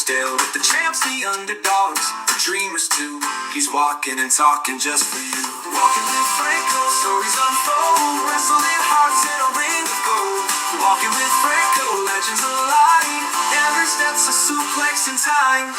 scale with the champs, the underdogs, the dreamers too. He's walking and talking just for you. Walking with Franco, stories unfold, wrestling hearts in a ring of gold. Walking with Franco, legends alive, every step's a suplex in time.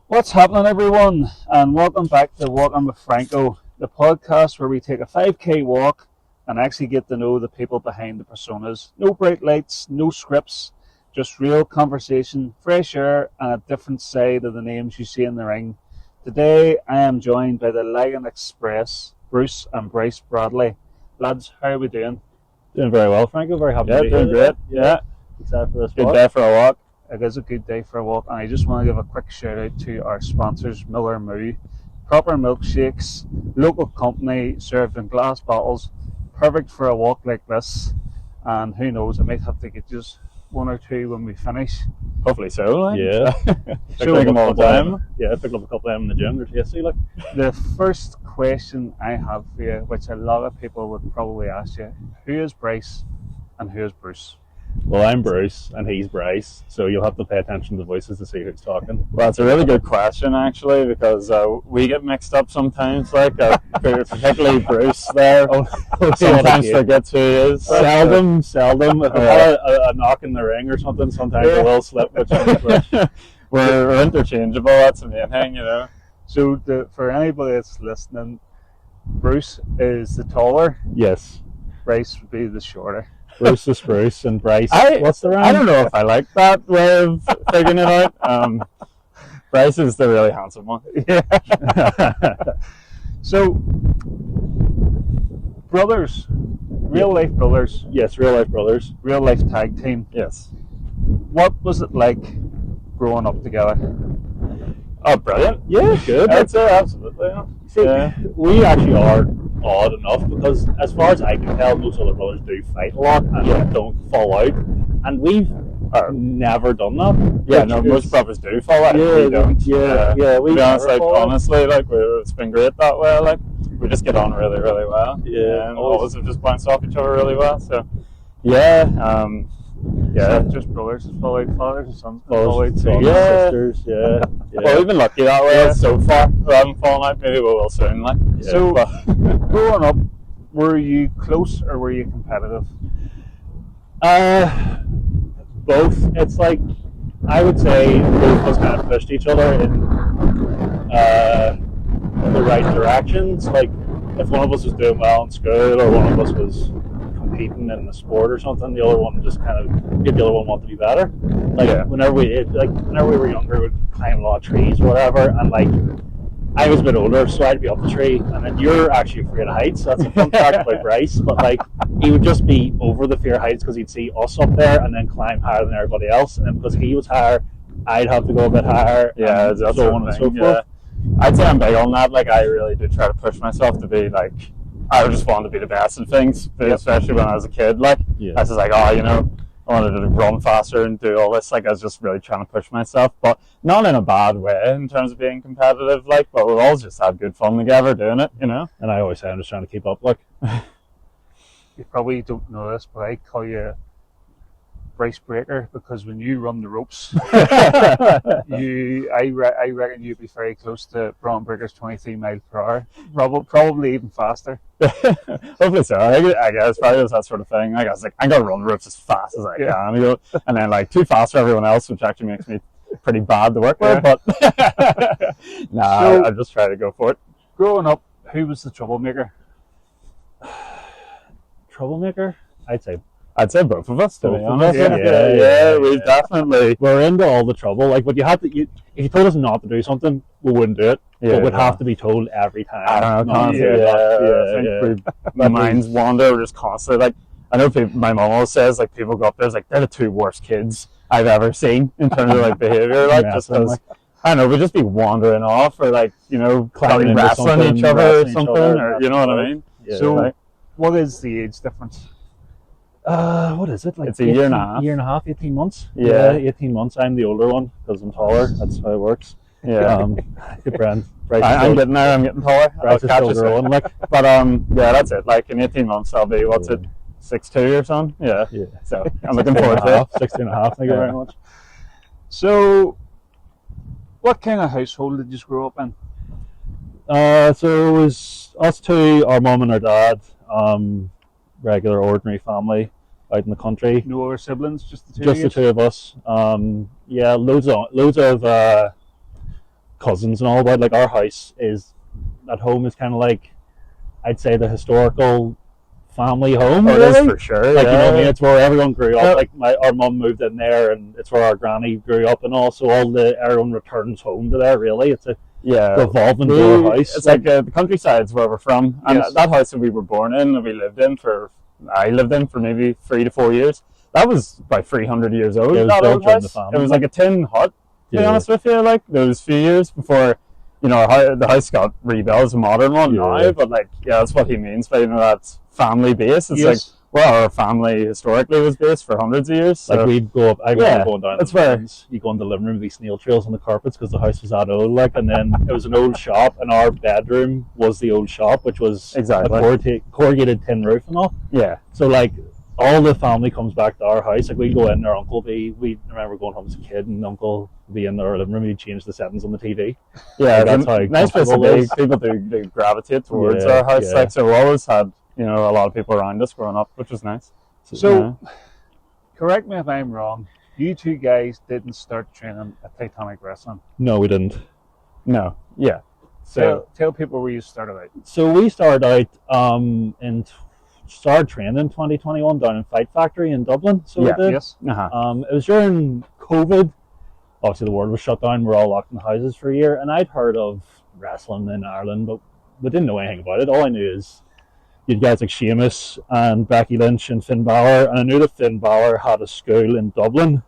What's happening, everyone, and welcome back to Walking with Franco, the podcast where we take a 5k walk and actually get to know the people behind the personas. No bright lights, no scripts, just real conversation, fresh air, and a different side of the names you see in the ring. Today, I am joined by the Lagan Express, Bruce and Bryce Bradley. Lads, how are we doing? Doing very well, Franco. Very happy to be doing here. great. Yeah. Excited for this Good walk. day for a walk. It is a good day for a walk, and I just want to give a quick shout out to our sponsors, Miller Moo. Proper milkshakes, local company, served in glass bottles, perfect for a walk like this. And who knows, I might have to get just one or two when we finish. Hopefully so, like. Yeah. So Pick them all the time. Yeah, picked up a couple of them in the gym. They're tasty, like. The first question I have for you, which a lot of people would probably ask you, who is Bryce and who is Bruce? Well, I'm Bruce and he's Bryce, so you'll have to pay attention to the voices to see who's talking. Well, it's a really good question, actually, because we get mixed up sometimes, like, particularly Bruce there. Sometimes forgets who he is. Seldom. If I've had a knock in the ring or something, sometimes I will slip. We're interchangeable, that's the main thing, you know. So for anybody that's listening, Bruce is the taller, Yes. Bryce would be the shorter. Bruce is Bruce and Bryce. What's the round? I don't know if I like that way of figuring it out. Bryce is the really handsome one. Yeah. So, brothers, real life brothers, Yes, real life brothers. real life tag team. Yes. What was it like growing up together? Oh, brilliant. Yeah, good. I'd say absolutely. Yeah. See, Yeah. we actually are odd enough because, as far as I can tell, most other brothers do fight a lot and don't fall out, and we've never done that. Yeah, no, most brothers do fall out. Yeah, We don't. yeah. To We be honest, never like, fall out. honestly, like, it's been great that way. Like, we just get on really, really well. Yeah, And always have just bounced off each other really well. So, yeah, Yeah, just brothers that fall out, fathers and sons that fall out Brothers, too. Yeah. sisters, yeah. well, we've been lucky that way Yeah. so far. We haven't fallen out. Maybe we will soon. Like, So, but growing up, were you close or were you competitive? Both. It's like, I would say both of us kind of pushed each other in the right directions. Like, if one of us was doing well in school or one of us was competing in the sport or something, the other one just kind of made the other one want to be better. Like, Yeah. whenever we were younger, we'd climb a lot of trees or whatever, and like, I was a bit older, so I'd be up the tree, and then you're actually afraid of heights. So that's a fun fact about Bryce. But like, he would just be over the fear of heights because he'd see us up there and then climb higher than everybody else. And then because he was higher, I'd have to go a bit higher. yeah, and that's so the on and so thing. forth. Yeah. I'd say I'm big on that. Like, I really do try to push myself to be like, I just wanted to be the best in things, but especially when I was a kid. Like, Yeah. I was just like, oh, you know, I wanted to run faster and do all this. Like, I was just really trying to push myself, but not in a bad way in terms of being competitive. Like, but we've always just had good fun together doing it, you know. And I always say I'm just trying to keep up. Like, You probably don't know this, but I call you Bryce Breaker because when you run the ropes, I reckon you'd be very close to Braun Breaker's 23 miles per hour, probably even faster. Hopefully so. I guess probably was that sort of thing. I guess like I'm gonna run ropes as fast as I can, you know, and then like too fast for everyone else, which actually makes me pretty bad to work with. But nah, So- I just try to go for it. Growing up, who was the troublemaker? troublemaker? I'd say I'd say both of us, to be Both of honest. us? Yeah, we've definitely. we're into all the trouble. Like, but you have to. If you told us not to do something, we wouldn't do it. Yeah, but we'd yeah. have to be told every time. I don't know. not to Constantly, do it. I think my minds wander. We're just constantly like. I know my mom always says like people go up there, it's like they're the two worst kids I've ever seen in terms of like behavior. Like just Wrestling, because I don't know, we just be wandering off or like Climbing into wrestling something, each other or wrestling each something, other, or you know what I mean. Yeah. So, Right. what is the age difference? What is it? Like It's a year and a half. Year and a half, 18 months. Yeah. 18 months. I'm the older one because I'm taller. That's how it works. Yeah. Bryce I'm getting there. I'm getting taller. I'll Bryce is catch still you soon. growing. Like, But yeah, that's it. Like in 18 months, I'll be what's it? 6'2" or something. Yeah. Yeah. So I'm looking forward to it. 16.5. Thank you very much. So, what kind of household did you grow up in? So it was us two, our mum and our dad, regular ordinary family out in the country. No other siblings, just the two Just of you? the two of us. Yeah, loads of cousins and all. But like our house is at home is kind of like, I'd say, the historical family home. Oh, it really. is for sure. Like, yeah. you know what I mean? It's where everyone grew up. Yep. Like our mum moved in there, and it's where our granny grew up, and also everyone returns home to there. Really, it's a Yeah. revolving door house. It's like the countryside's where we're from. And Yes. that house that we were born in, and I lived in for maybe 3 to 4 years. That was about 300 years old. It was that built old during house. the famine. It was like a tin hut, to be Yeah. honest with you. Like, there was a few years before, the house got rebuilt as a modern one Yeah. now. But, like, yeah, that's what he means by, that family base. It's Yes. like, well, our family historically was based for hundreds of years. So. Like we'd go up, I remember Yeah, going down. that's the where- lanes, you go in the living room, be snail trails on the carpets because the house was that old. Like, and then it was an old shop, and our bedroom was the old shop, which was Exactly. a corrugated tin roof and all. Yeah. So like all the family comes back to our house. Like we go in, and our uncle we remember going home as a kid, and uncle would be in our living room. He'd change the settings on the TV. Yeah, Like, that's it's a how nice place to comfortable it be. is. People do gravitate towards Yeah, our house. yeah. Like, so we always had, a lot of people around us growing up, which was nice. So, yeah. correct me if I'm wrong, you two guys didn't start training at Titanic Wrestling. No, we didn't. No, yeah. So Tell people where you started out. So we started out started training in 2021 down in Fight Factory in Dublin. So Yeah. we did. Yes. It was during COVID. Obviously, the world was shut down. We're all locked in the houses for a year. And I'd heard of wrestling in Ireland, but we didn't know anything about it. All I knew is you'd guys like Sheamus and Becky Lynch and Finn Balor. And I knew that Finn Balor had a school in Dublin.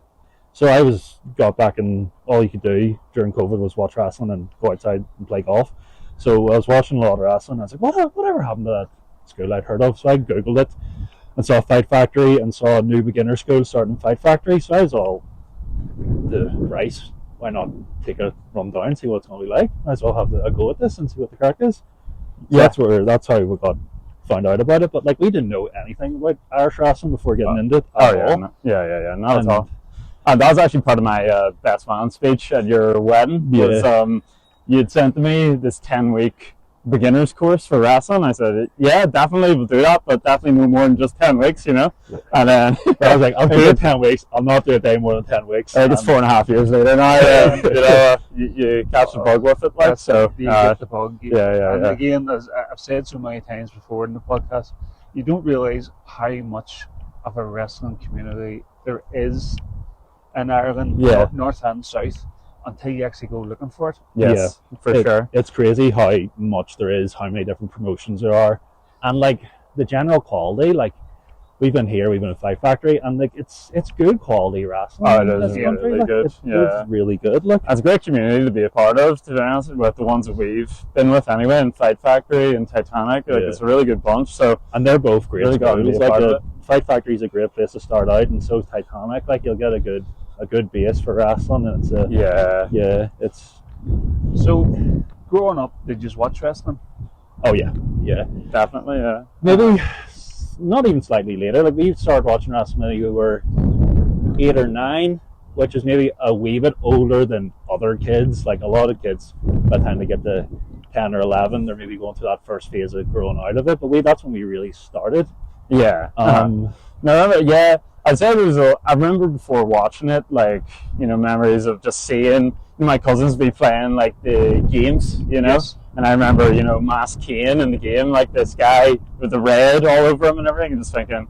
So I got back, and all you could do during COVID was watch wrestling and go outside and play golf. So I was watching a lot of wrestling. And I was like, whatever happened to that school I'd heard of? So I Googled it and saw Fight Factory and saw a new beginner school starting Fight Factory. So I was all, the Bryce, why not take a run down and see what it's going to be like? Might as well have a go at this and see what the crack is. So Yeah. that's how we found out about it. But like we didn't know anything about Irish wrestling before getting into it oh at yeah, all. no, yeah, not And- at all. And that was actually part of my best man speech at your wedding. Was you'd sent to me this 10-week beginners course for wrestling. I said, yeah, definitely we'll do that, but definitely no more than just 10 weeks, And then I was like, I'll do it 10 weeks. I'll not do a day more than 10 weeks. I think it's 4.5 years later now. You catch the bug with it, like That's so. you get the bug. yeah. And again, as I've said so many times before in the podcast, you don't realise how much of a wrestling community there is in Ireland, Yeah. north and south, until you actually go looking for it. Yes, for sure. It's crazy how much there is, how many different promotions there are, and like the general quality. Like we've been in Fight Factory, and like it's good quality wrestling. Oh, it in is this country. really Like, good, It's yeah. really good. Like It's a great community to be a part of, to be honest, with the ones that we've been with anyway, in Fight Factory and Titanic. Like, Yeah. It's a really good bunch. So and they're both great. Really got to be schools. a Like part of the it. Fight Factory is a great place to start out, and so is Titanic. Like you'll get a good base for wrestling, and it's it's So, growing up, did you just watch wrestling? oh yeah, definitely, yeah. maybe not even slightly later. Like we started watching wrestling when we were 8 or 9, which is maybe a wee bit older than other kids. Like a lot of kids, by the time they get to 10 or 11, they're maybe going through that first phase of growing out of it. But that's when we really started. Yeah. Um, Yeah. I'd say I remember before watching it, like, memories of just seeing my cousins be playing, like, the games, Yes. And I remember, Mass Kane in the game, like this guy with the red all over him and everything, and just thinking,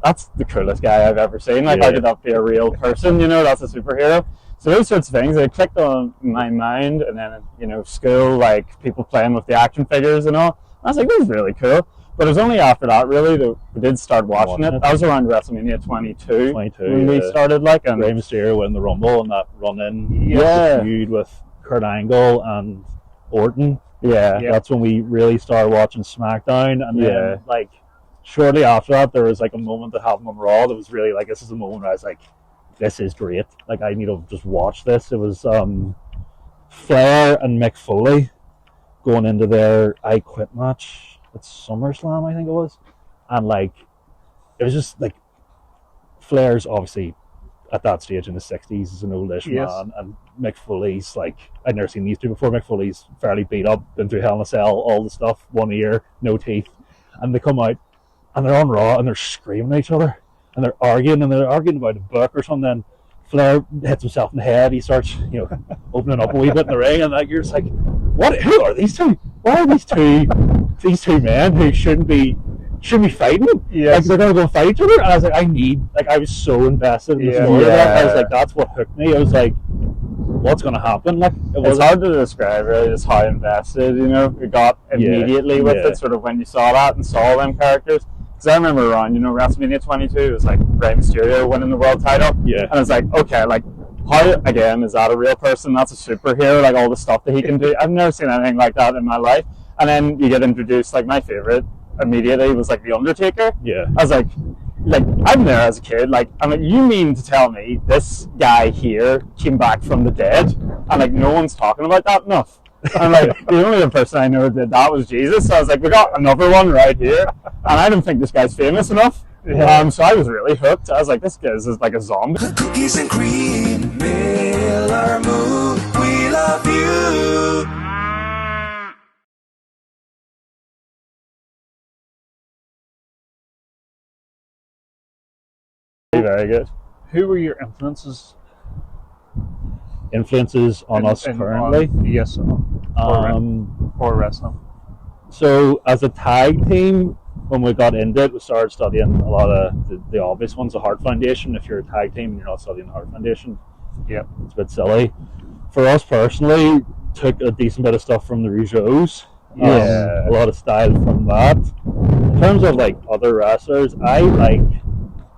that's the coolest guy I've ever seen. Like, Yeah. how could that be a real person, that's a superhero. So those sorts of things, they clicked on my mind, and then, school, like, people playing with the action figures and all. I was like, this is really cool. But it was only after that, really, that we did start watching it. That was around WrestleMania 22 when we started, like, and Rey Mysterio win the Rumble and that run-in Yeah. feud with Kurt Angle and Orton. yeah, That's when we really started watching SmackDown, and then Yeah. like shortly after that, there was like a moment that happened on Raw that was really like, this is a moment where I was like, this is great. Like I need to just watch this. It was Flair and Mick Foley going into their I Quit match at SummerSlam, I think it was, and like it was just like Flair's obviously at that stage in the 60s is an oldish Yes. man, and Mick Foley's like, I'd never seen these two before. Mick Foley's fairly beat up, been through Hell in a Cell, all the stuff, one ear, no teeth, and they come out and they're on Raw and they're screaming at each other and they're arguing about a book or something. Flair hits himself in the head. He starts, opening up a wee bit in the ring, and like you're just like, what? Who are these two? Why are these two men who shouldn't be fighting? Yes. Like they're gonna go fight each other. And I was like, I was so invested in the story of that. I was like, that's what hooked me. I was like, what's gonna happen? Like It's hard to describe really just how invested, we got immediately with it, sort of when you saw that and saw them characters. Because I remember around, WrestleMania 22, it was like Rey Mysterio winning the world title. Yeah. And it's like, okay, like, how, again, is that a real person? That's a superhero, like all the stuff that he can do. I've never seen anything like that in my life. And then you get introduced, like my favorite immediately was like The Undertaker. Yeah. I was like I'm there as a kid, I'm like, you mean to tell me this guy here came back from the dead? And like, no one's talking about that enough. And like, the only other person I know that did that was Jesus. So I was like, we got another one right here. And I don't think this guy's famous enough. Yeah. So I was really hooked. I was like, this guy's is like a zombie. Cookies and cream, Miller Moon, we love you. Very good. Who were your influences influences on us currently. Yes, for wrestling. So as a tag team, when we got into it, we started studying a lot of the obvious ones, the Heart Foundation. If you're a tag team and you're not studying the Heart Foundation, Yep. it's a bit silly. For us personally, took a decent bit of stuff from the Rougeaus. Yeah. A lot of style from that. In terms of like other wrestlers, I like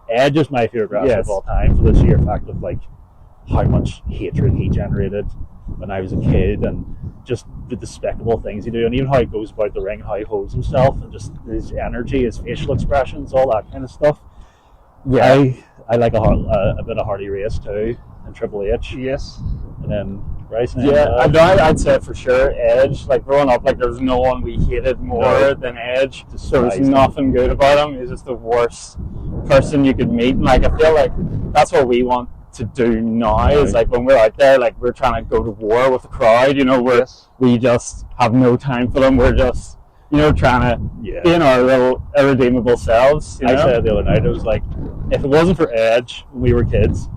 Edge is my favorite wrestler of all time for the sheer fact of like how much hatred he generated when I was a kid, and just the despicable things he do, and even how he goes about the ring, how he holds himself, and just his energy, his facial expressions, all that kind of stuff. Yeah. I like a bit of Hardy Race too, and Triple H, Yes. and then Bryce. And Yeah, I'd say for sure Edge. Like growing up, like there was no one we hated more than Edge. There was nothing good about him. He was just the worst person you could meet. And like I feel like that's what we want to do now. Is like when we're out there, like we're trying to go to war with the crowd. We just have no time for them. We're just trying to be in our little irredeemable selves. I said the other night, it was like, if it wasn't for Edge when we were kids,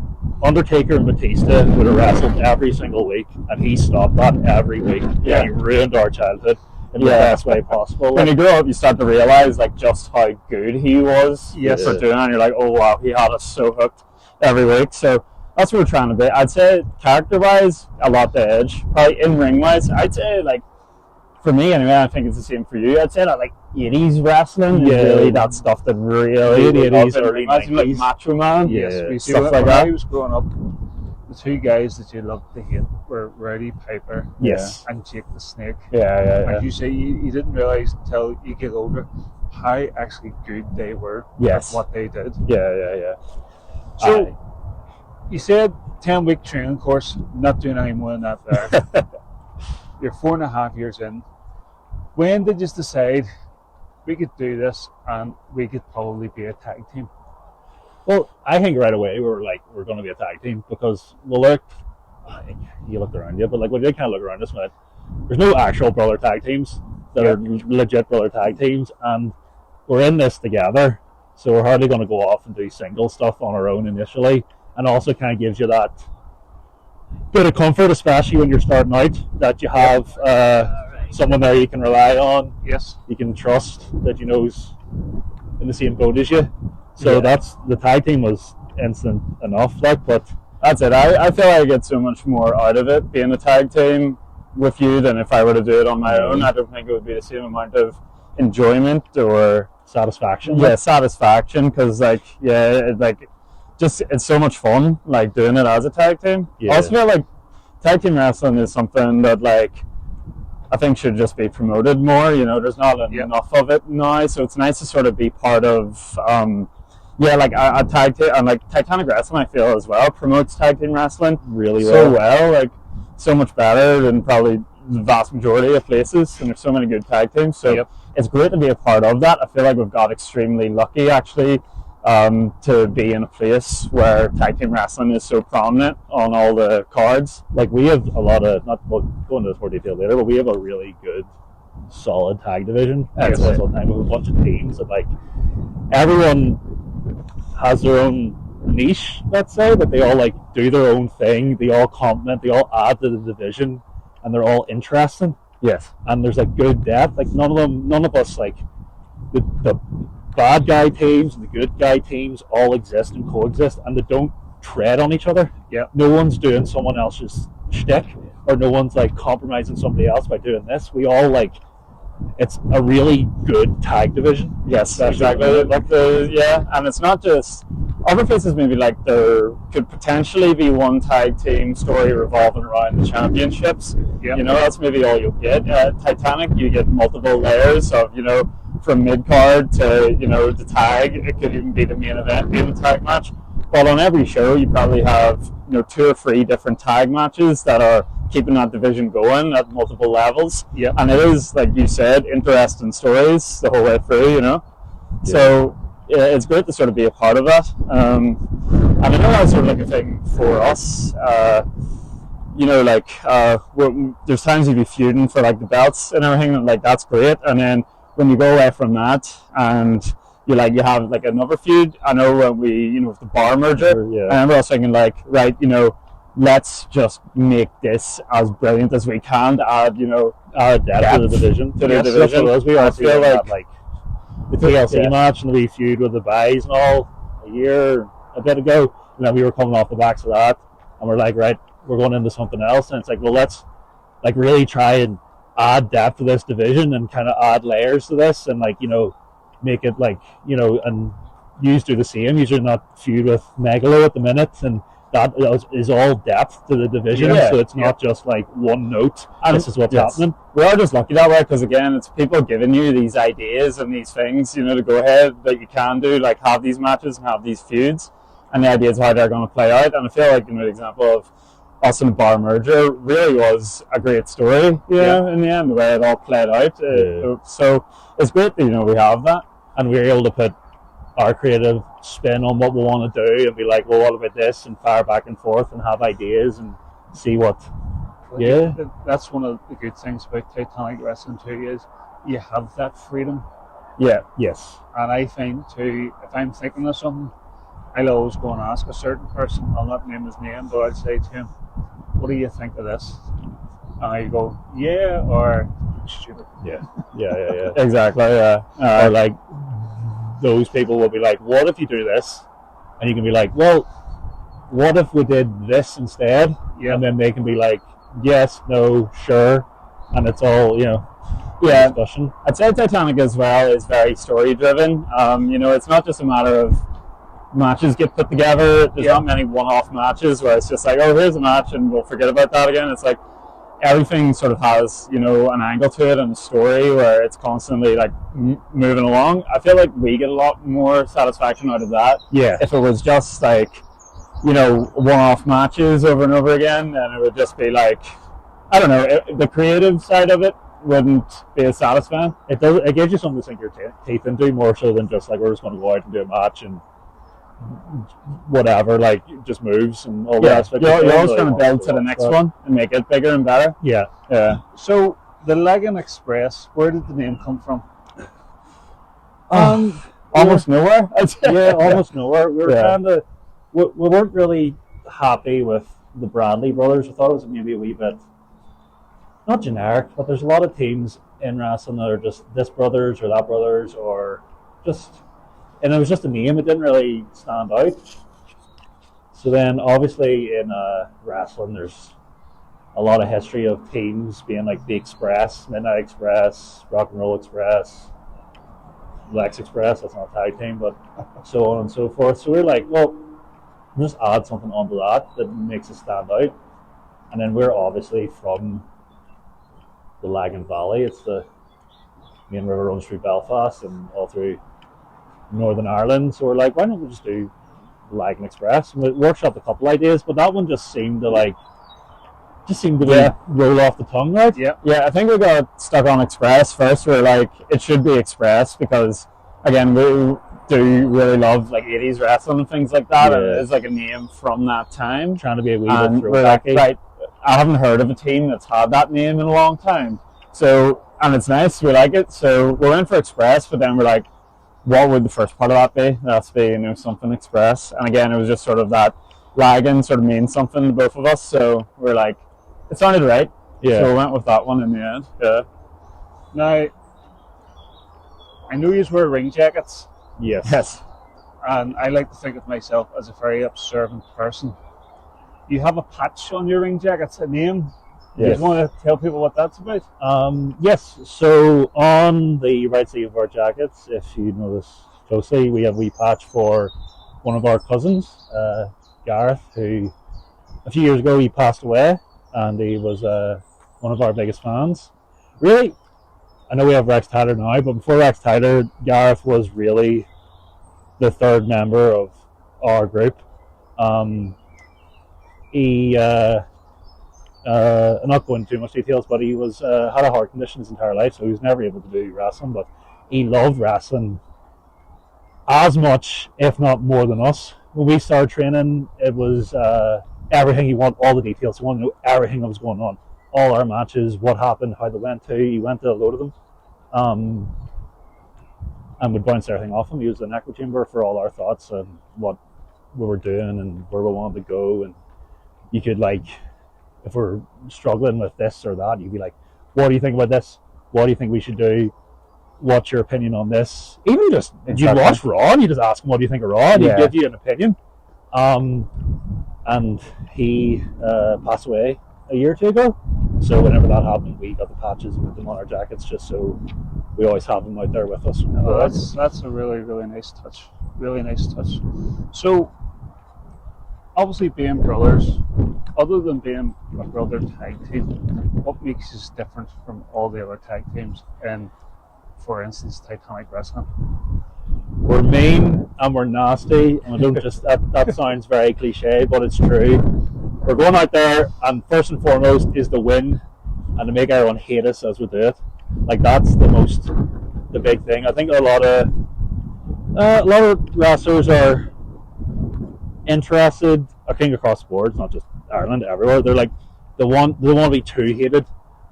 Undertaker and Batista would have wrestled every single week, and he stopped that every week. Yeah. He ruined our childhood in the best way possible. When you grow up, you start to realize like just how good he was for doing it, and you're like, oh wow, he had us so hooked every week. So that's what we're trying to be. I'd say character-wise, a lot to Edge. Probably in-ring-wise, I'd say like, for me anyway, I think it's the same for you. I'd say that like 80s wrestling is really that stuff that really Late 80s, early like 90s. Macho Man. Yes. We see stuff when like that. I was growing up, the two guys that you loved to hate were Rowdy Piper Yes. and Jake the Snake. Yeah. Like you say, you didn't realise until you get older how actually good they were Yes. at what they did. Yeah. So, you said 10-week training course, not doing any more than that there. You're 4.5 years in. When did you decide we could do this and we could probably be a tag team? Well, I think right away we're going to be a tag team, because you looked around you, but like when you kind of look around us, there's no actual brother tag teams that are legit brother tag teams, and we're in this together, so we're hardly going to go off and do single stuff on our own initially, and also kind of gives you that bit of comfort, especially when you're starting out, that you have someone there you can rely on, Yes. you can trust, that you know's in the same boat as you. So that's the tag team was instant enough, but That's it. I feel like I get so much more out of it being a tag team with you than if I were to do it on my own. I don't think it would be the same amount of enjoyment or satisfaction. satisfaction, because it's so much fun like doing it as a tag team. I also feel like tag team wrestling is something that like I think should just be promoted more. There's not enough of it now, so it's nice to sort of be part of a tag team, and like Titanic Wrestling I feel as well promotes tag team wrestling really well, like so much better than probably the vast majority of places, and there's so many good tag teams, so it's great to be a part of that. I feel like we've got extremely lucky actually to be in a place where tag team wrestling is so prominent on all the cards. Like, we have a lot of, not we'll go into this more detail later, but we have a really good, solid tag division. That's All it. the time with a bunch of teams that, like, everyone has their own niche, let's say, but they all, like, do their own thing. They all complement, they all add to the division, and they're all interesting. Yes. And there's, like, good depth. Like, none of us, like, the bad guy teams and the good guy teams all exist and coexist, and they don't tread on each other. Yeah. No one's doing someone else's shtick, or no one's, like, compromising somebody else by doing this. We all, like, it's a really good tag division. Yes, exactly. Like and it's not just other places. Maybe like there could potentially be one tag team story revolving around the championships. Yeah. You know, that's maybe all you'll get. Titanic, you get multiple layers of, you know, from mid card to, you know, the tag. It could even be the main event being the tag match. But on every show, you probably have, you know, 2 or 3 different tag matches that are keeping that division going at multiple levels. Yeah. And it is, like you said, interesting stories the whole way through, you know. Yeah. So it's great to sort of be a part of that. And I know that's sort of like a thing for us. You know, like there's times you'd be feuding for like the belts and everything, and like that's great. And then when you go away from that and you have like another feud. I know when we, you know, with the bar merger, Yeah. I remember I was thinking like, right, you know, let's just make this as brilliant as we can to add, you know, Depth to the division. to the Yes, division. that's what it is. We I all feel feel like- like the TLC Yeah. match and the wee feud with the Buys and all a bit ago. And then we were coming off the backs of that, and we're like, right, we're going into something else. And it's like, well, let's like really try and add depth to this division and kind of add layers to this, and like, you know, make it like, you know, and use do the same. You're not feud with Megalo at the minute, and that is all depth to the division. Yeah. So it's not just like one note. And This is what's yes, happening. we are just lucky that way because, again, it's people giving you these ideas and these things, you know, to go ahead that you can do, like have these matches and have these feuds, and the idea is how they're going to play out. And I feel like, you know, the example of us and the bar merger really was a great story, in the end, the way it all played out. So it's great that, you know, we have that. And we're able to put our creative spin on what we want to do and be like, well, what about this, and fire back and forth and have ideas and see what. Yeah. That's one of the good things about Titanic Wrestling too, is you have that freedom. Yeah. Yes. And I find too, if I'm thinking of something, I'll always go and ask a certain person, I'll not name his name, but I'll say to him, what do you think of this? And I go, yeah, or stupid. Yeah. Exactly, yeah. Or like, those people will be like, what if you do this? And you can be like, well, what if we did this instead? Yeah. And then they can be like, yes, no, sure. And it's all, you know, Yeah. discussion. I'd say Titanic as well is very story driven. You know, it's not just a matter of matches get put together. There's not many one-off matches where it's just like, oh, here's a match and we'll forget about that again. It's like everything sort of has, you know, an angle to it and a story where it's constantly like moving along. I feel like we get a lot more satisfaction out of that. Yeah. If it was just like, you know, one-off matches over and over again, then it would just be like, I don't know, the creative side of it wouldn't be as satisfying. It does. It gives you something to sink your teeth into, more so than just like, we're just going to go out and do a match and whatever, like just moves and all that. You're always trying to build to the next one and make it bigger and better. Yeah. Yeah. So, the Lagan Express, where did the name come from? Almost nowhere. Yeah, almost nowhere. We were Yeah. trying to. We weren't really happy with the Bradley brothers. I thought it was maybe a wee bit not generic, but there's a lot of teams in wrestling that are just this brothers or that brothers or just, and it was just a name. It didn't really stand out. So then, obviously, in wrestling, there's a lot of history of teams being like the Express, Midnight Express, Rock and Roll Express, Lex Express. That's not a tag team, but so on and so forth. So we're like, well, we'll just add something onto that makes it stand out. And then we're obviously from the Lagan Valley. It's the main river runs through Belfast and all through Northern Ireland. So we're like, why don't we just do Lagan Express? And we workshopped a couple ideas, but that one just seemed to roll off the tongue, right? Yeah. Yeah, I think we got stuck on Express first. We were like, it should be Express because, again, do really love like 80s wrestling and things like that, and Yeah. it is like a name from that time. Trying to be a wee And bit we're like, throwbacky. right, I haven't heard of a team that's had that name in a long time. So, and it's nice, we like it. So we're in for Express, but then we're like, what would the first part of that be? That's be, you know, something Express. And again, it was just sort of that Lagan sort of means something to both of us. So we're like, it sounded right. Yeah. So we went with that one in the end. Yeah. Now, I know you wear ring jackets, Yes. and I like to think of myself as a very observant person. You have a patch on your ring jackets, a name. Yes. You want to tell people what that's about? Yes, so on the right sleeve of our jackets, if you notice closely, we have a wee patch for one of our cousins, Gareth, who a few years ago he passed away, and he was one of our biggest fans. Really, I know we have Rex Tyler now, but before Rex Tyler, Gareth was really the third member of our group. He I'm not going into too much details, but he was had a heart condition his entire life, so he was never able to do wrestling. But he loved wrestling as much, if not more, than us. When we started training, it was everything. He wanted all the details. He wanted to know everything that was going on, all our matches, what happened, how they went to. He went to a load of them, and would bounce everything off him. He was an echo chamber for all our thoughts and what we were doing and where we wanted to go. And you could, like, if we're struggling with this or that, you'd be like, what do you think about this? What do you think we should do? What's your opinion on this? Even just, you watch Raw and you just ask him, what do you think of Raw? And he'd give you an opinion. And he passed away a year or two ago. So whenever that happened, we got the patches and put them on our jackets just so we always have them out there with us. Oh, that's a really, really nice touch. Really nice touch. So, obviously being brothers, other than being a brother tag team, what makes us different from all the other tag teams in, for instance, Titanic Wrestling? We're mean and we're nasty, and I don't just that sounds very cliche, but it's true. We're going out there, and first and foremost is the win, and to make everyone hate us as we do it. Like, that's the big thing. I think a lot of wrestlers are interested. I think across the board, it's not just Ireland, everywhere. They're like, they want to be too hated.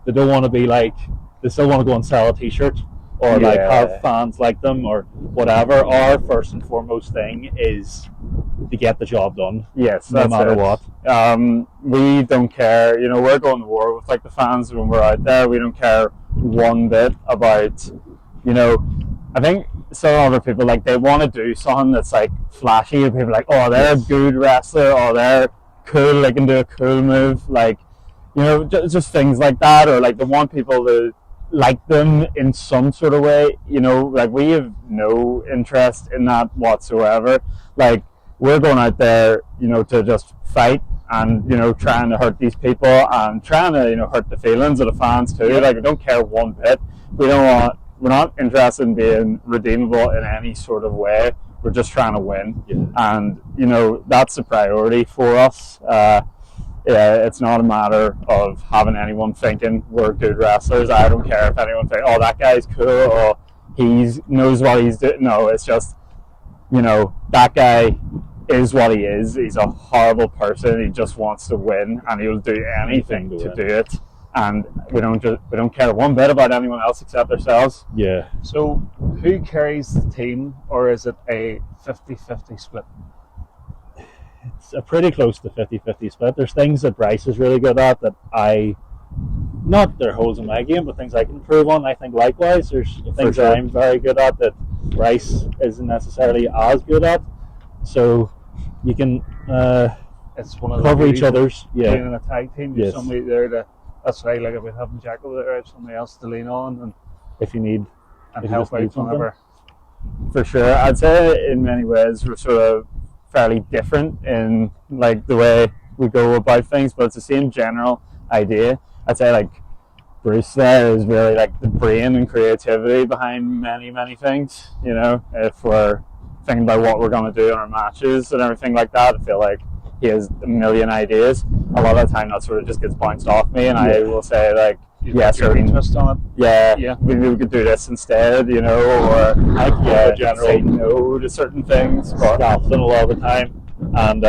They don't want to be like, they still want to go and sell a T-shirt or like have fans like them or whatever. Our first and foremost thing is to get the job done. Yes, no matter what. We don't care. You know, we're going to war with like the fans when we're out there. We don't care one bit about, you know, I think some other people, like, they want to do something that's like flashy, and people are like, oh, they're a good wrestler, or they're cool, they can do a cool move, like, you know, just things like that, or like they want people to like them in some sort of way. You know, like, we have no interest in that whatsoever. Like, we're going out there, you know, to just fight and, you know, trying to hurt these people and trying to, you know, hurt the feelings of the fans too. Like, we don't care one bit. We're not interested in being redeemable in any sort of way. We're just trying to win. And, you know, that's the priority for us. It's not a matter of having anyone thinking we're good wrestlers. I don't care if anyone thinks, oh, that guy's cool, or he knows what he's doing. No, it's just, you know, that guy is what he is. He's a horrible person. He just wants to win, and he'll do anything to do it. And we don't care one bit about anyone else except ourselves. Yeah. So, who carries the team, or is it a 50-50 split? It's a pretty close to 50-50 split. There's things that Bryce is really good at that not their holes in my game, but things I can improve on. I think likewise, there's things that I'm very good at that Bryce isn't necessarily as good at. So you can It's one of cover each other's. being in a tag team. There's somebody there to. That's right. Like, if we having Jack over there, I have somebody else to lean on and if you need help out whenever. For sure. I'd say in many ways we're sort of fairly different in like the way we go about things, but it's the same general idea. I'd say like Bruce there is really like the brain and creativity behind many, many things. You know, if we're thinking about what we're going to do in our matches and everything like that, I feel like he has a million ideas. A lot of the time that sort of just gets bounced off me, and I will say, like, you've Yeah, got your certain- interest on it. Yeah, maybe we could do this instead, you know, or say no to certain things. But Scaffolding a lot of the time, and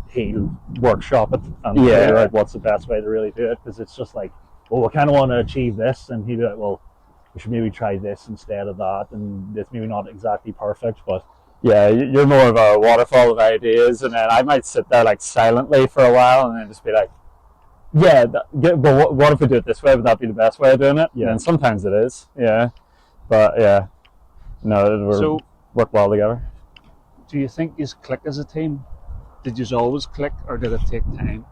he'll workshop it and figure out what's the best way to really do it, because it's just like, well, I kind of want to achieve this, and he'll be like, well, we should maybe try this instead of that, and it's maybe not exactly perfect, but yeah, you're more of a waterfall of ideas, and then I might sit there like silently for a while, and then just be like, yeah, but what if we do it this way? Would that be the best way of doing it? Yeah. And sometimes it is, yeah. But yeah, no, we work well together. Do you think you click as a team? Did you always click, or did it take time?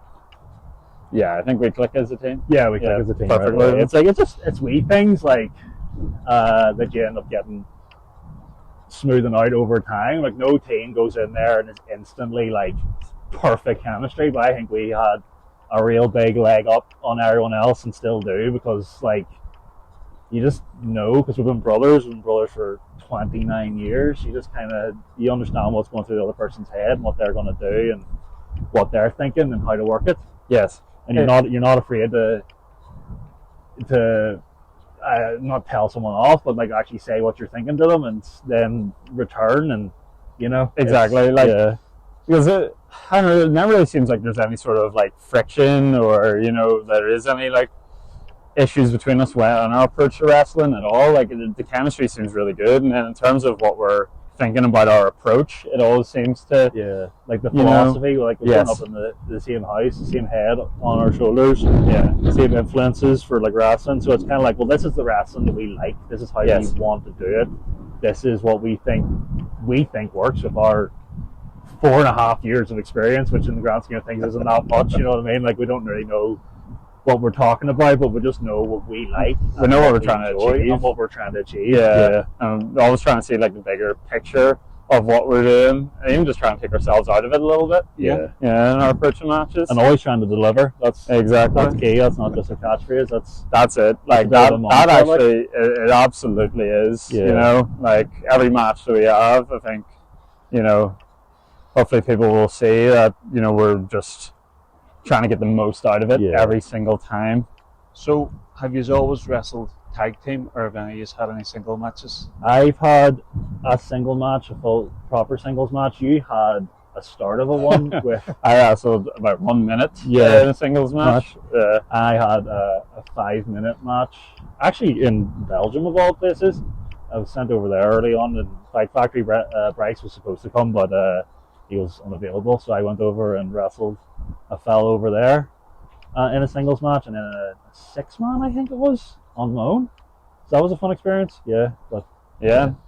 Yeah, I think we click as a team. yeah, we click as a team. perfectly. Right away. It's like it's wee things like that you end up getting smoothing out over time. Like no team goes in there and it's instantly like perfect chemistry, but I think we had a real big leg up on everyone else and still do, because like you just know, because we've been brothers for 29 years, you just kind of, you understand what's going through the other person's head and what they're going to do and what they're thinking and how to work it. Yes. And you're not afraid to not tell someone off, but like actually say what you're thinking to them and then return, and you know, Exactly. Because I don't know, it never really seems like there's any sort of like friction, or you know, there is any like issues between us on our approach to wrestling at all. Like the chemistry seems really good, and then in terms of what we're thinking about our approach, it always seems to like the you know, philosophy, like we're yes. growing up in the same house, the same head on our shoulders, same influences for like wrestling. So it's kind of like, well, this is the wrestling that we like. This is how Yes. we want to do it. This is what we think works with our 4.5 years of experience, which in the grand scheme of things isn't that much. You know what I mean? Like we don't really know what we're talking about, but we just know what we like. We know what we're trying to enjoy achieve. and what we're trying to achieve. Yeah. Always trying to see like the bigger picture of what we're doing, and even just trying to take ourselves out of it a little bit. Yeah. In our approach to matches. And always trying to deliver. That's Exactly. key. That's not just a catchphase. That's it. Like That's a bit of a that mantra, like. actually, it absolutely is. Yeah. You know, like every match that we have, I think, you know, hopefully people will see that, you know, we're just trying to get the most out of it every single time. So, have you always wrestled tag team, or have any of you had any single matches? I've had a single match, a full proper singles match. You had a start of a one with. I wrestled about 1 minute in a singles match. I had a 5-minute match, actually in Belgium of all places. I was sent over there early on in Fight Factory. Bryce was supposed to come, but he was unavailable, so I went over and wrestled a fellow over there in a singles match, and then a 6-man, I think it was, on my own. So that was a fun experience. Yeah,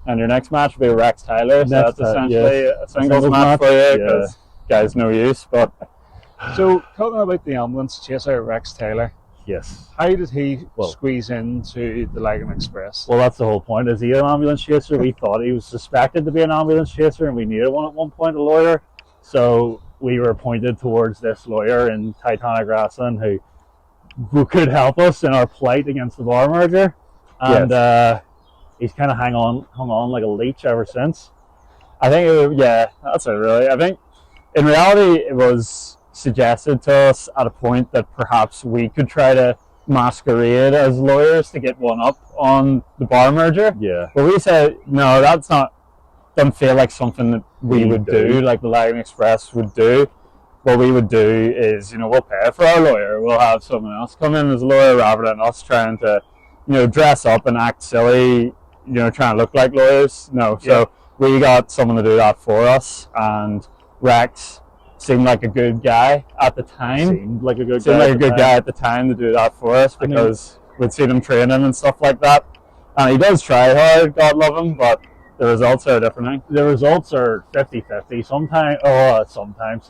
and your next match will be Rex Tyler, so Next, that's essentially a singles match for you, because guy's no use. But So, talking about the ambulance chaser, Rex Taylor, Yes. how did he squeeze into the Lagan Express? Well, that's the whole point. Is he an ambulance chaser? We thought he was suspected to be an ambulance chaser, and we needed one at one point, a lawyer. So we were pointed towards this lawyer in Titanic Wrestling who could help us in our plight against the bar merger. And he's kind of hung on like a leech ever since. I think, that's it really. I think in reality it was suggested to us at a point that perhaps we could try to masquerade as lawyers to get one up on the bar merger. Yeah. But we said, no, doesn't feel like something that we would do, like the Lagan Express would do. What we would do is, you know, we'll pay for our lawyer. We'll have someone else come in as a lawyer rather than us trying to, you know, dress up and act silly, you know, trying to look like lawyers. No. So we got someone to do that for us, and Rex seemed like a good guy at the time. Seemed like a good guy at the time to do that for us, because we'd seen him training and stuff like that. And he does try hard, God love him, but the results are a different thing. The results are 50-50. Sometimes,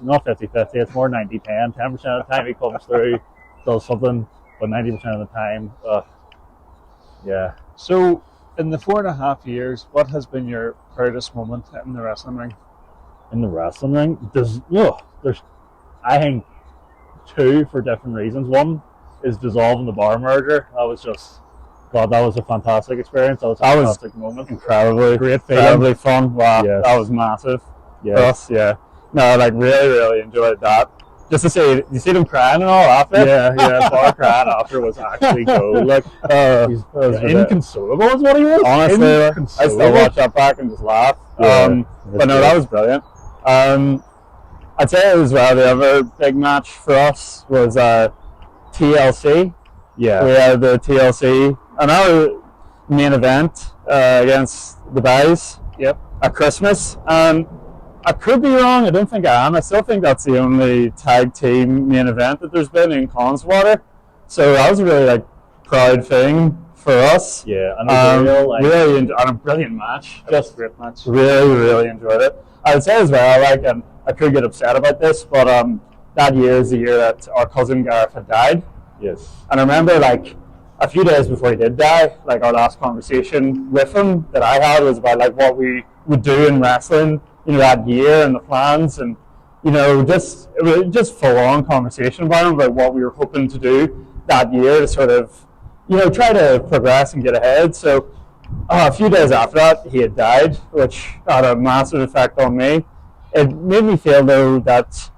not 50-50, it's more 90-10. 10% of the time he comes through, does something, but 90% of the time, So, in the 4.5 years, what has been your proudest moment in the wrestling ring? in the wrestling ring, there's I think 2 for different reasons. One is dissolving the bar merger. That was a fantastic experience. That was a fantastic moment. Incredibly fun. Wow, Yes. that was massive Yeah. for us. Yeah, no, like really enjoyed that. just to say, you see them crying and all after? Yeah, bar crying after was actually gold. Like, he's inconsolable is what he was. Honestly, I still watch that back and just laugh. But no, that was brilliant. I'd say as well, the other big match for us was TLC. Yeah. We had the TLC, another main event against the Bryce. Yep. At Christmas. And I could be wrong, I don't think I am. I still think that's the only tag team main event that there's been in Connswater. So that was a really proud thing for us. Yeah, and a brilliant match. Just a great match. Really enjoyed it. I would say as well, and I could get upset about this, but that year is the year that our cousin Gareth had died. Yes. And I remember a few days before he did die, our last conversation with him that I had was about what we would do in wrestling, that year and the plans, and it was just full on conversation about him about what we were hoping to do that year to sort of try to progress and get ahead. So a few days after that, he had died, which had a massive effect on me. It made me feel though that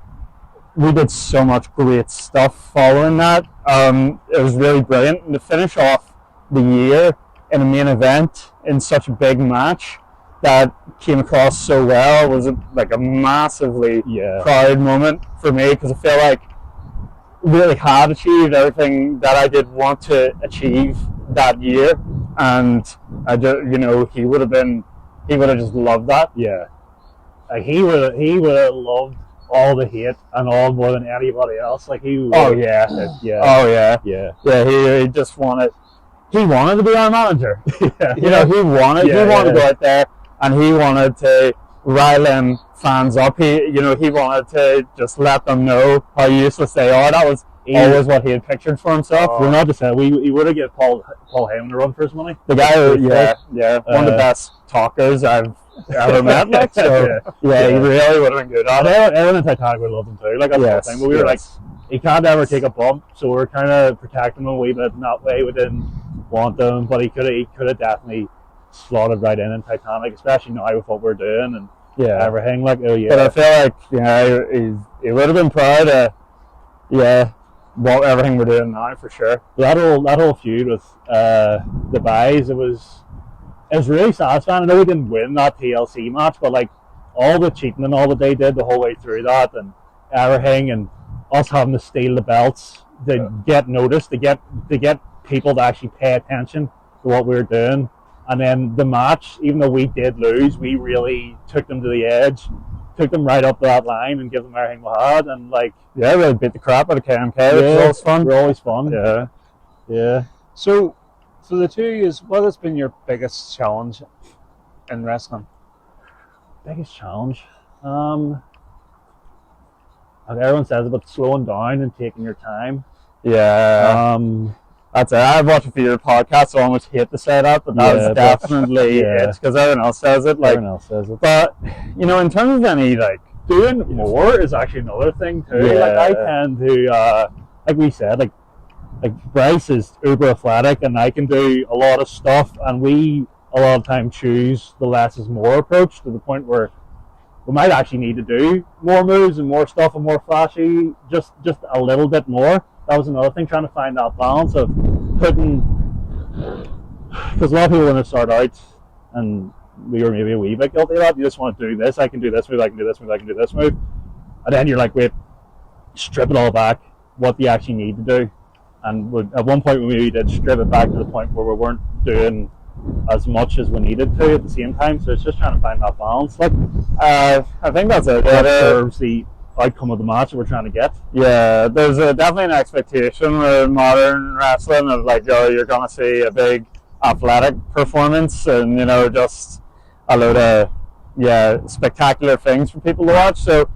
we did so much great stuff following that. It was really brilliant, and to finish off the year in a main event in such a big match that came across so well was a massively proud moment for me, because I feel like we really had achieved everything that I did want to achieve that year, and he would have just loved that. Yeah, he would have loved all the hate and all more than anybody else. He just wanted to be our manager. He wanted to go out there and he wanted to rile them fans up. He wanted to just let them know how useless they are. That was always what he had pictured for himself. We're not to say he would have given Paul Heyman a run for his money. The guy, one of the best talkers I've ever met. He really would have been good at it. Everyone in Titanic would love him too. That's the thing. But we were he can't ever take a bump, so we're kind of protecting him a wee bit in that way. We didn't want him, but he could have definitely slotted right in Titanic, especially now with what we're doing and everything. But I feel he would have been proud of everything we're doing now for sure. That whole feud with the Bryce, it was really satisfying. I know we didn't win that TLC match, but all the cheating and all that they did the whole way through that and everything, and us having to steal the belts to get noticed, to get people to actually pay attention to what we were doing. And then the match, even though we did lose, we really took them to the edge, took them right up to that line and give them everything we had. And really beat the crap out of KMK. It was always fun. We're always fun. Yeah. So, for the two of you, what has been your biggest challenge in wrestling? Biggest challenge? Everyone says about slowing down and taking your time. Yeah. That's it. I've watched a few of your podcasts, so I almost hate to say that, but that's definitely it, because everyone else says it. Everyone else says it. But, in terms of any, doing more is actually another thing, too. Yeah. I tend to, like we said, Bryce is uber athletic, and I can do a lot of stuff, and we, a lot of time, choose the less is more approach, to the point where we might actually need to do more moves and more stuff and more flashy, just a little bit more. That was another thing, trying to find that balance of putting, because a lot of people when they start out, and we were maybe a wee bit guilty of that, you just want to do this, I can do this move, I can do this move, I can do this move, and then you're wait, strip it all back, what do you actually need to do? And at one point we did strip it back to the point where we weren't doing as much as we needed to at the same time, so it's just trying to find that balance. I think that's it. That serves the outcome of the match that we're trying to get. Yeah, there's definitely an expectation with modern wrestling of you're going to see a big athletic performance and just a load of spectacular things for people to watch. So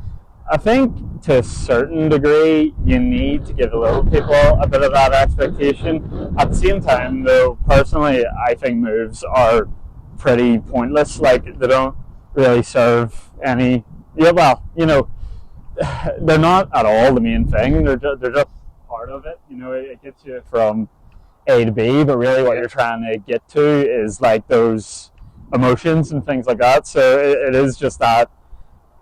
I think to a certain degree you need to give a little people a bit of that expectation. At the same time, though, personally, I think moves are pretty pointless. They don't really serve any. They're not at all the main thing. They're just part of it. It gets you from A to B, but really what you're trying to get to is those emotions and things like that. So it is just that,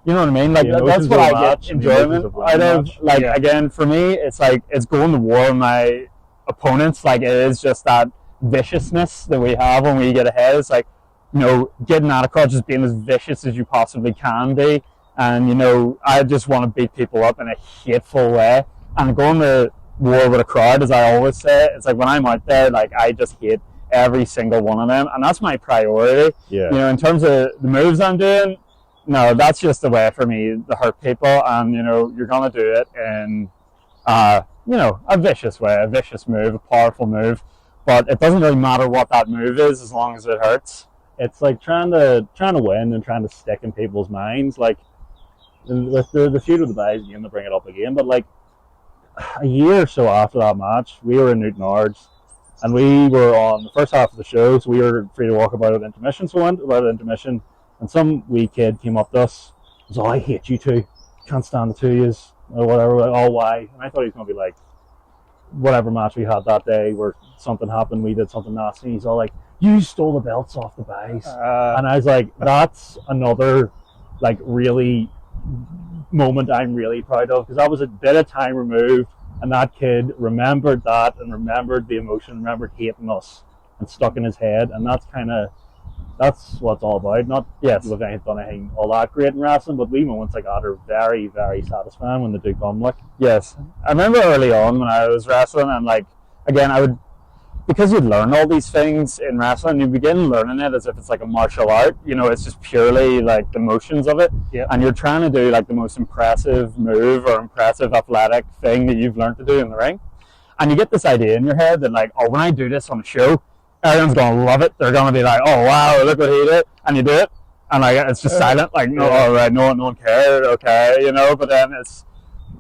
You know what I mean? Like The that's emotions what of I a get match and the enjoyment emotions of out winning a of. match. Like Yeah. again, for me, it's like it's going to war with my opponents. Like it is just that viciousness that we have when we get ahead. It's like, you know, getting out of court, just being as vicious as you possibly can be. And, you know, I just want to beat people up in a hateful way. And going to war with a crowd, as I always say, it's like when I'm out there, like I just hate every single one of them. And that's my priority. Yeah. You know, in terms of the moves I'm doing, no, that's just a way for me to hurt people. And, you know, you're going to do it in, you know, a vicious way, a vicious move, a powerful move. But it doesn't really matter what that move is as long as it hurts. It's like trying to win and trying to stick in people's minds. Like with the feud with the guys again, to bring it up again, but like a year or so after that match, we were in Newton Ards, and we were on the first half of the show, so we were free to walk about at intermission. So we went about at intermission, and some wee kid came up to us. He was, "Oh, I hate you two. Can't stand the two of yous," or whatever. Like, "Oh, why?" And I thought he was going to be like, whatever match we had that day where something happened, we did something nasty. He's all like, "You stole the belts off the guys," and I was like, "That's another like really moment I'm really proud of, because that was a bit of time removed, and that kid remembered that and remembered the emotion, remembered hating us, and stuck in his head, and that's what it's all about. Not Yes. we've done anything all that great in wrestling, but wee moments like that are very, very satisfying when they do come. Like, Yes. I remember early on when I was wrestling, and like, again, I would, because you'd learn all these things in wrestling, you begin learning it as if it's like a martial art. You know, it's just purely like the motions of it. Yeah. And you're trying to do like the most impressive move or impressive athletic thing that you've learned to do in the ring. And you get this idea in your head that like, oh, when I do this on a show, everyone's going to love it. They're going to be like, oh, wow, look what he did. And you do it. And like, it's just silent. Like, no, all right, no one cared. Okay. You know, but then it's,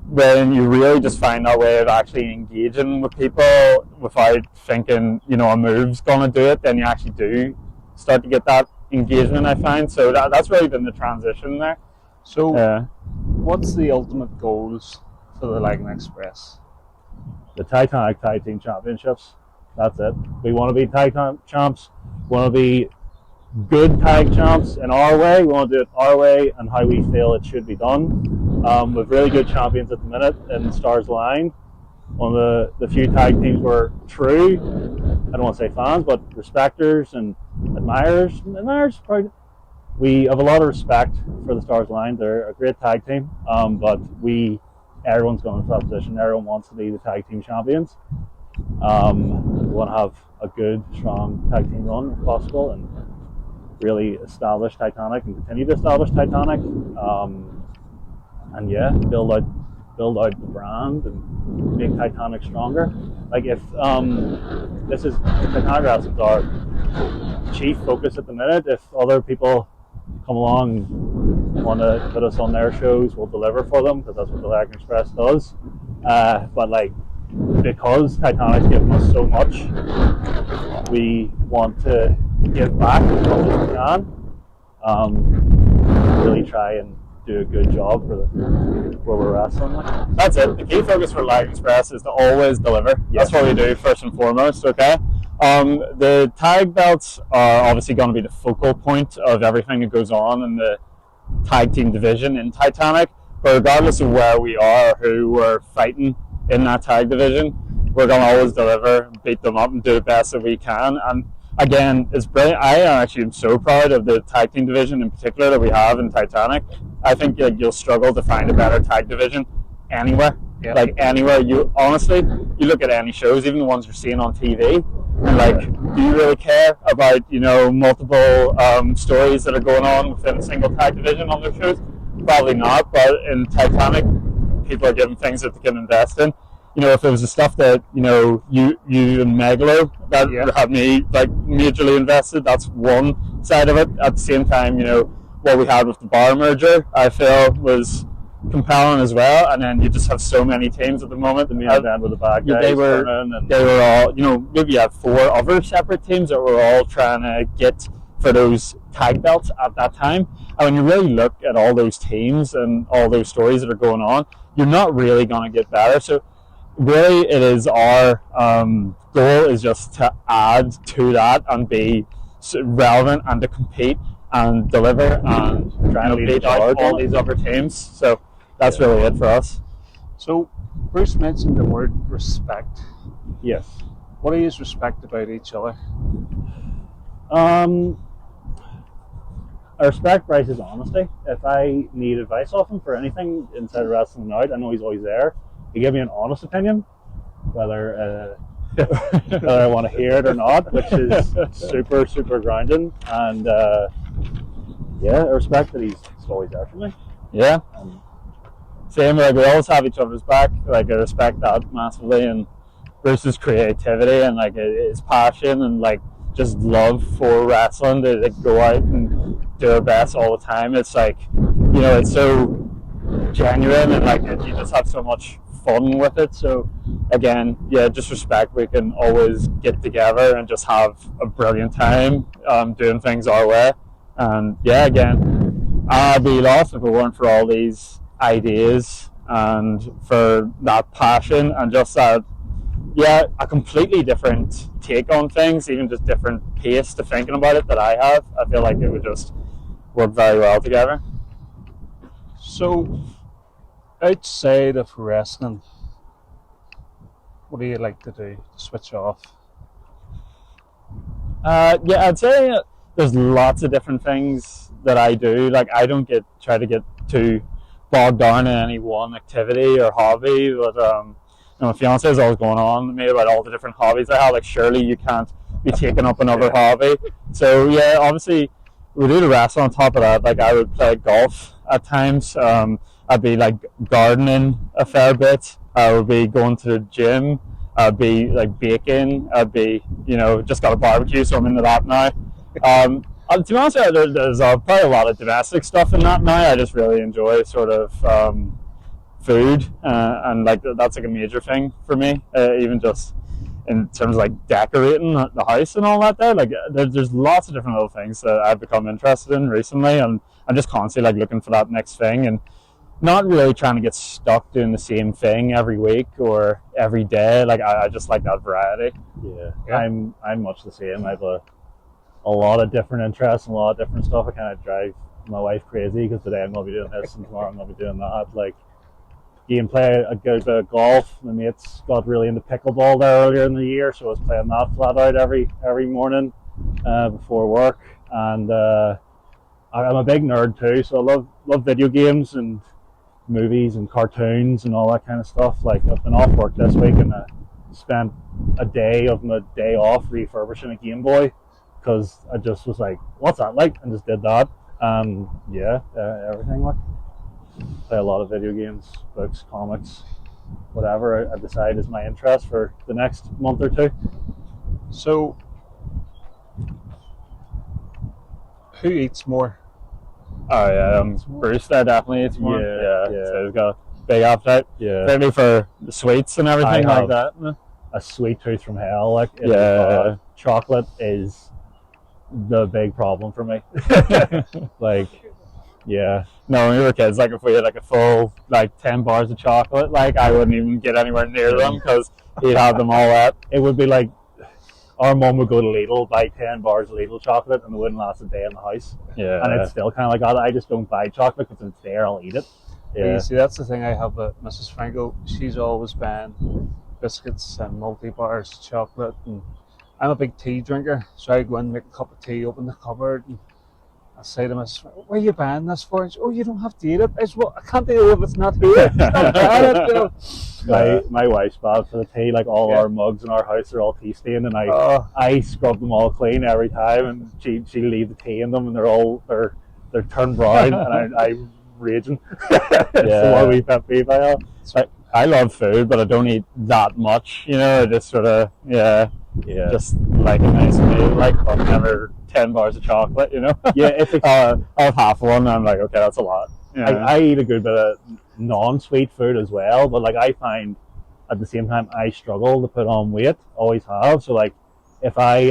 when you really just find that way of actually engaging with people without thinking, you know, a move's going to do it, then you actually do start to get that engagement, I find. So that's really been the transition there. So, what's the ultimate goals for the Lagan Express? the Titanic Tag Team Championships. That's it. We want to be tag champs. We want to be good tag champs in our way. We want to do it our way and how we feel it should be done. With really good champions at the minute in Stars Align. One of the few tag teams we're true, I don't want to say fans, but respecters and admirers. Probably. We have a lot of respect for the Stars Align. They're a great tag team, but everyone's going into that position. Everyone wants to be the tag team champions. We want to have a good, strong tag team run if possible, and really establish Titanic and continue to establish Titanic. And yeah, build out the brand and make Titanic stronger. Like if this is Titanic Wrestling's our chief focus at the minute. If other people come along and want to put us on their shows, we'll deliver for them because that's what the Lagan Express does. But like, because Titanic's given us so much, we want to give back as much as we can. Really try and do a good job for where we're wrestling. That's it. The key focus for Lagan Express is to always deliver. Yes. That's what we do first and foremost, okay? The tag belts are obviously going to be the focal point of everything that goes on in the tag team division in Titanic. But regardless of where we are or who we're fighting in that tag division, we're going to always deliver, beat them up, and do the best that we can. And again, it's brilliant. I actually am so proud of the tag team division in particular that we have in Titanic. I think you'll struggle to find a better tag division anywhere. Yeah. Like anywhere. You honestly, you look at any shows, even the ones you're seeing on TV, and like, do you really care about, you know, multiple stories that are going on within a single tag division on their shows? Probably not. But in Titanic, people are given things that they can invest in. You know, if it was the stuff that, you know, you and Megalo that had me like majorly invested, that's one side of it. At the same time, you know, what we had with the bar merger, I feel was compelling as well. And then you just have so many teams at the moment. The main event with the bad guys. They were all, you know, maybe you had 4 other separate teams that were all trying to get for those tag belts at that time. And when you really look at all those teams and all those stories that are going on, you're not really going to get better. So really, it is our goal is just to add to that and be relevant and to compete and deliver and Trying to lead beat the out charge all on it. these other teams. So that's really it for us. So, Bruce mentioned the word respect. Yes. What do you respect about each other? I respect Bryce's honesty. If I need advice off him for anything inside of wrestling out, I know he's always there. He gave me an honest opinion, whether whether I want to hear it or not, which is super, super grounding. And yeah, I respect that he's always there for me. Yeah. Um, Same, like we always have each other's back. Like I respect that massively, and Bruce's creativity and like his passion and like just love for wrestling to like, go out and do our best all the time. It's like, you know, it's so genuine and like you just have so much fun with it. So again, yeah, just respect. We can always get together and just have a brilliant time doing things our way. And yeah, again, I'd be lost if it weren't for all these ideas and for that passion and just that, yeah, a completely different take on things, even just different pace to thinking about it that I have. I feel like it would just work very well together. So, outside of wrestling, what do you like to do to switch off? Yeah, I'd say there's lots of different things that I do. Like I don't try to get too bogged down in any one activity or hobby, but my fiance is always going on to me about all the different hobbies I have. Like surely you can't be taking up another hobby. So yeah, obviously we do the wrestling on top of that. Like I would play golf at times. I'd be like gardening a fair bit. I would be going to the gym. I'd be like baking. I'd be, just got a barbecue, so I'm into that now. To be honest, there's probably a lot of domestic stuff in that now. I just really enjoy sort of food, and like that's like a major thing for me. Even just in terms of like decorating the house and all that. Like there's lots of different little things that I've become interested in recently, and I'm just constantly like looking for that next thing and not really trying to get stuck doing the same thing every week or every day. Like I just like that variety. Yeah. I'm much the same. I have a lot of different interests and a lot of different stuff. I kind of drive my wife crazy because today I'm going to be doing this and tomorrow I'm going to be doing that. Like, you can play a good bit of golf. My mates got really into pickleball there earlier in the year, so I was playing that flat out every morning before work. And I'm a big nerd too, so I love video games and movies and cartoons and all that kind of stuff. Like I've been off work this week and I spent a day of my day off refurbishing a Game Boy because I just was like, what's that like? And just did that. Everything like. Play a lot of video games, books, comics, whatever I decide is my interest for the next month or two. So, who eats more? Oh yeah, Bruce there definitely eats more. Yeah. So he's got a big appetite. Yeah, Maybe for the sweets and everything like that. A sweet tooth from hell. Like chocolate is the big problem for me. Like, yeah. No, when we were kids, like if we had like a full 10 bars of chocolate, like I wouldn't even get anywhere near them because he'd have them all up. It would be like our mum would go to Lidl, buy 10 bars of Lidl chocolate, and it wouldn't last a day in the house. Yeah, and it's still kind of like that. I just don't buy chocolate because it's there. I'll eat it. Yeah. You see, that's the thing I have with Mrs. Franco. She's always buying biscuits and multi-bars, chocolate, and I'm a big tea drinker, so I go in, make a cup of tea, open the cupboard, and I say to Mrs. Franco, "What are you buying this for?" And she, "Oh, you don't have to eat it." I said, "Well, I can't eat it if it's not here." My wife's bad for the tea. Like all our mugs in our house are all tea stained, and I scrub them all clean every time, and she leave the tea in them, and they're turned brown, and I'm raging. It's one wee pet peeve I have. I love food, but I don't eat that much. I just sort of just like a nice meal, but never 10 bars of chocolate. Yeah, if I'll have half one, and I'm like, okay, that's a lot. I eat a good bit of non-sweet food as well, but I find at the same time I struggle to put on weight, always have. So if I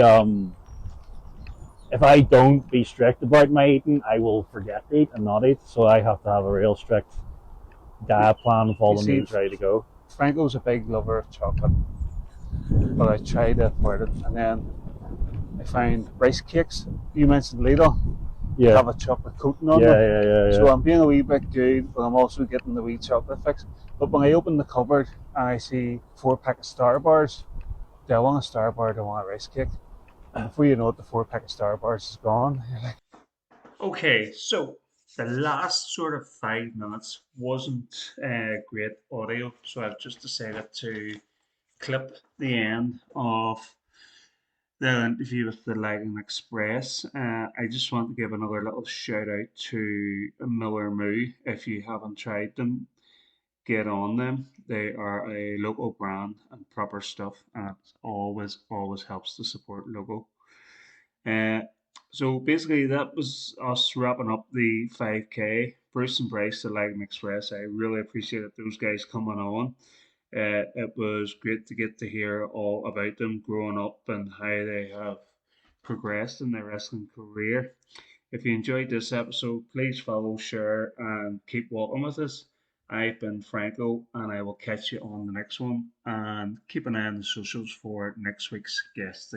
don't be strict about my eating, I will forget to eat and not eat. So I have to have a real strict diet plan with all the meals ready to go. Franco's a big lover of chocolate, but I try to avoid it. And then I find rice cakes. You mentioned Lidl. Yeah. have a chocolate coating on Yeah, them. yeah, yeah, So yeah. I'm being a wee bit good, but I'm also getting the wee chocolate fix. But when I open the cupboard and I see 4 pack of Star Bars, do I want a Star Bar? Do I want a rice cake? And before you know it, the 4 pack of Star Bars is gone. Okay, so the last sort of 5 minutes wasn't great audio, so I've just decided to clip the end of the interview with the Lagan Express. I just want to give another little shout out to Miller Moo. If you haven't tried them, get on them. They are a local brand and proper stuff, and it always helps to support local. Uh, so basically, that was us wrapping up the 5K. Bruce and Bryce, the Lagan Express. I really appreciated those guys coming on. It was great to get to hear all about them growing up and how they have progressed in their wrestling career. If you enjoyed this episode, please follow, share, and keep walking with us. I've been Franco, and I will catch you on the next one. And keep an eye on the socials for next week's guest.